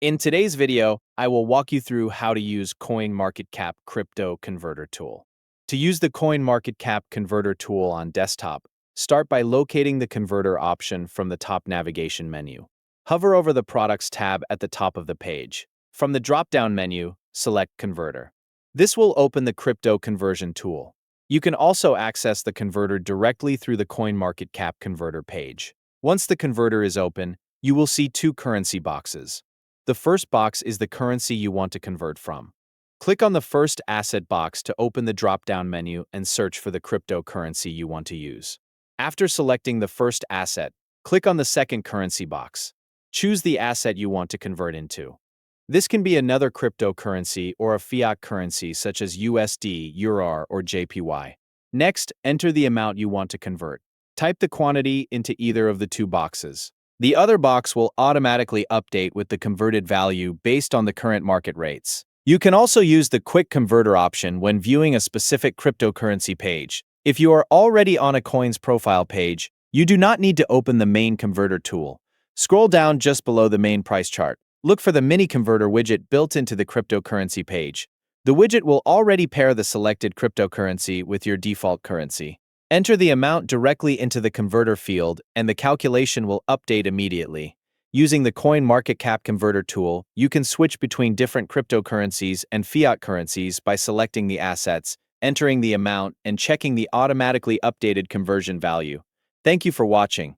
In today's video, I will walk you through how to use CoinMarketCap Crypto Converter tool. To use the CoinMarketCap Converter tool on desktop, start by locating the converter option from the top navigation menu. Hover over the Products tab at the top of the page. From the drop-down menu, select Converter. This will open the crypto conversion tool. You can also access the converter directly through the CoinMarketCap Converter page. Once the converter is open, you will see two currency boxes. The first box is the currency you want to convert from. Click on the first asset box to open the drop-down menu and search for the cryptocurrency you want to use. After selecting the first asset, click on the second currency box. Choose the asset you want to convert into. This can be another cryptocurrency or a fiat currency such as USD, EUR, or JPY. Next, enter the amount you want to convert. Type the quantity into either of the two boxes. The other box will automatically update with the converted value based on the current market rates. You can also use the Quick Converter option when viewing a specific cryptocurrency page. If you are already on a coin's profile page, you do not need to open the main converter tool. Scroll down just below the main price chart. Look for the mini converter widget built into the cryptocurrency page. The widget will already pair the selected cryptocurrency with your default currency. Enter the amount directly into the converter field, and the calculation will update immediately. Using the CoinMarketCap Converter tool, you can switch between different cryptocurrencies and fiat currencies by selecting the assets, entering the amount, and checking the automatically updated conversion value. Thank you for watching.